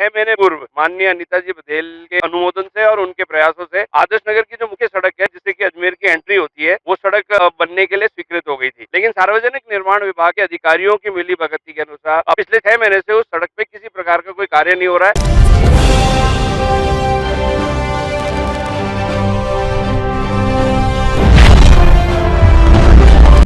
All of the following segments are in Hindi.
6 महीने पूर्व माननीय अनीता जी बघेल के अनुमोदन से और उनके प्रयासों से आदर्श नगर की जो मुख्य सड़क है जिससे कि अजमेर की एंट्री होती है वो सड़क बनने के लिए स्वीकृत हो गई थी। लेकिन सार्वजनिक निर्माण विभाग के अधिकारियों की मिली भगती के अनुसार पिछले 6 महीने से उस सड़क पे किसी प्रकार का कोई कार्य नहीं हो रहा है।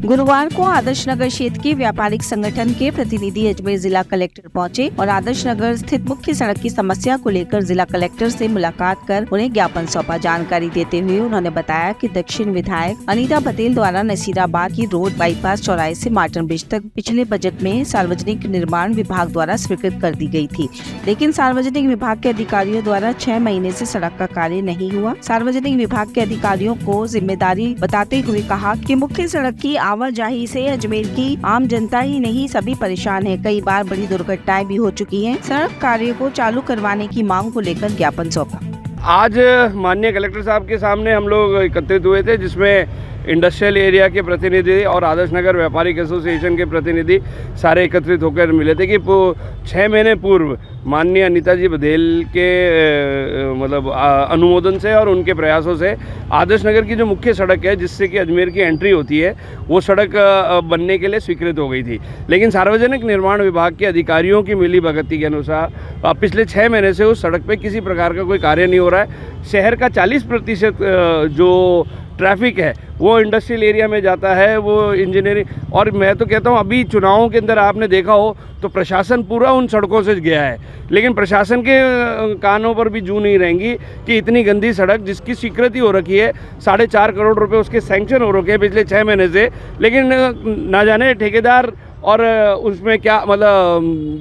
गुरुवार को आदर्श नगर क्षेत्र के व्यापारिक संगठन के प्रतिनिधि अजमेर जिला कलेक्टर पहुंचे और आदर्श नगर स्थित मुख्य सड़क की समस्या को लेकर जिला कलेक्टर से मुलाकात कर उन्हें ज्ञापन सौंपा। जानकारी देते हुए उन्होंने बताया कि दक्षिण विधायक अनीता बघेल द्वारा नसीराबाद की रोड बाईपास चौराहे से मार्टन ब्रिज तक पिछले बजट में सार्वजनिक निर्माण विभाग द्वारा स्वीकृत कर दी गयी थी, लेकिन सार्वजनिक विभाग के अधिकारियों द्वारा 6 महीने से सड़क का कार्य नहीं हुआ। सार्वजनिक विभाग के अधिकारियों को जिम्मेदारी बताते हुए कहा कि मुख्य सड़क की आवाजाही से अजमेर की आम जनता ही नहीं सभी परेशान है। कई बार बड़ी दुर्घटनाएं भी हो चुकी हैं। सड़क कार्य को चालू करवाने की मांग को लेकर ज्ञापन सौंपा। आज माननीय कलेक्टर साहब के सामने हम लोग एकत्रित हुए थे, जिसमें इंडस्ट्रियल एरिया के प्रतिनिधि और आदर्श नगर व्यापारिक एसोसिएशन के प्रतिनिधि सारे एकत्रित होकर मिले थे कि 6 महीने पूर्व माननीय अनीता जी बघेल के अनुमोदन से और उनके प्रयासों से आदर्श नगर की जो मुख्य सड़क है जिससे कि अजमेर की एंट्री होती है वो सड़क बनने के लिए स्वीकृत हो गई थी। लेकिन सार्वजनिक निर्माण विभाग के अधिकारियों की मिली भगती के अनुसार पिछले 6 महीने से उस सड़क पे किसी प्रकार का कोई कार्य नहीं हो रहा है। शहर का 40% जो ट्रैफिक है वो इंडस्ट्रियल एरिया में जाता है, वो इंजीनियरिंग, और मैं तो कहता हूँ अभी चुनावों के अंदर आपने देखा हो तो प्रशासन पूरा उन सड़कों से गया है, लेकिन प्रशासन के कानों पर भी जू नहीं रहेंगी कि इतनी गंदी सड़क जिसकी स्वीकृति हो रखी है, 4.5 करोड़ रुपए उसके सैंक्शन हो रखे हैं पिछले 6 महीने से, लेकिन ना जाने ठेकेदार और उसमें क्या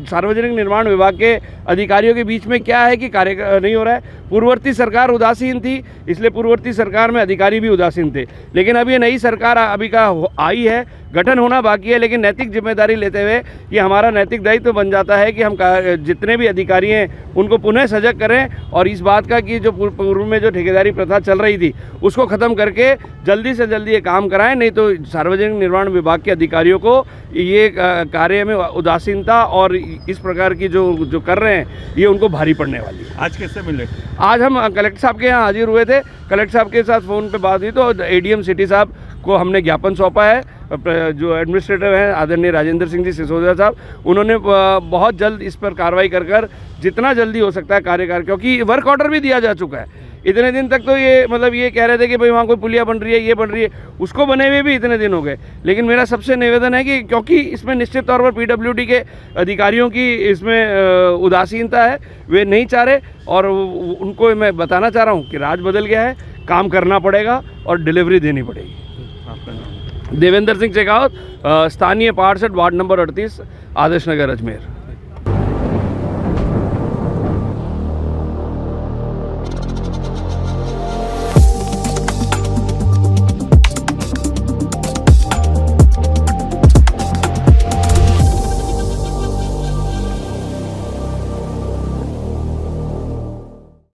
सार्वजनिक निर्माण विभाग के अधिकारियों के बीच में क्या है कि कार्य नहीं हो रहा है। पूर्ववर्ती सरकार उदासीन थी, इसलिए पूर्ववर्ती सरकार में अधिकारी भी उदासीन थे, लेकिन अब ये नई सरकार अभी का आई है, गठन होना बाकी है, लेकिन नैतिक जिम्मेदारी लेते हुए ये हमारा नैतिक दायित्व बन जाता है कि हम जितने भी अधिकारी हैं उनको पुनः सजग करें और इस बात का कि जो पूर्व में जो ठेकेदारी प्रथा चल रही थी उसको ख़त्म करके जल्दी से जल्दी ये काम कराएं, नहीं तो सार्वजनिक निर्माण विभाग के अधिकारियों को ये कार्य में उदासीनता और इस प्रकार की जो कर रहे हैं ये उनको भारी पड़ने वाली है। आज कैसे मिले? आज हम कलेक्टर साहब के यहाँ हाजिर हुए थे। कलेक्टर साहब के साथ फ़ोन पे बात हुई तो एडीएम सिटी साहब को हमने ज्ञापन सौंपा है। जो एडमिनिस्ट्रेटिव हैं आदरणीय राजेंद्र सिंह जी सिसोदिया साहब, उन्होंने बहुत जल्द इस पर कार्रवाई कर जितना जल्दी हो सकता है कार्यकार, क्योंकि वर्क ऑर्डर भी दिया जा चुका है। इतने दिन तक तो ये कह रहे थे कि भाई वहाँ कोई पुलिया बन रही है, ये बन रही है, उसको बने हुए भी इतने दिन हो गए। लेकिन मेरा सबसे निवेदन है कि क्योंकि इसमें निश्चित तौर पर पीडब्ल्यूडी के अधिकारियों की इसमें उदासीनता है, वे नहीं चाह रहे, और उनको मैं बताना चाह रहा हूँ कि राज बदल गया है, काम करना पड़ेगा और डिलीवरी देनी पड़ेगी। देवेंद्र सिंह शेखावत, स्थानीय पार्षद, वार्ड नंबर 38, आदर्श नगर, अजमेर।